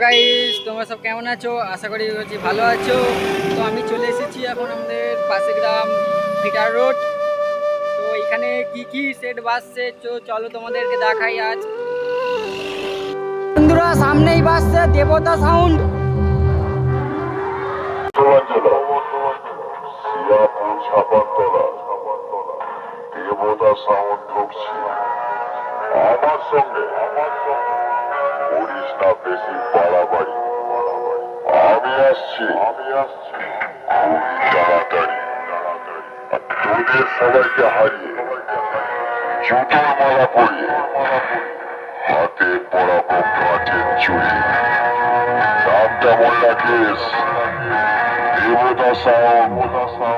Guys, তোমরা সব কেমন আছো? আশা করি ভালো আছো। তো আমি চলে এসেছি এখন আমাদের পাশে গ্রাম ফিটার রোড। তো এখানে কি কি সেট বাজছে চলো তোমাদেরকে দেখাই আজ। বন্ধুরা, সামনেই বাজছে দেবতা সাউন্ড। দেবতা সাউন্ড ঢুকছে আমার সঙ্গে, করিস না বেশি বাড়াবাড়ি। আমি আসছি খুবই তাড়াতাড়ি। আর তোদের সবাইকে হারিয়ে জুতোর মালা পরিয়ে হাতে পরাবো কাঠের চুড়ি। নাম কেমন রাখিস? দেবতা সাউন্ড।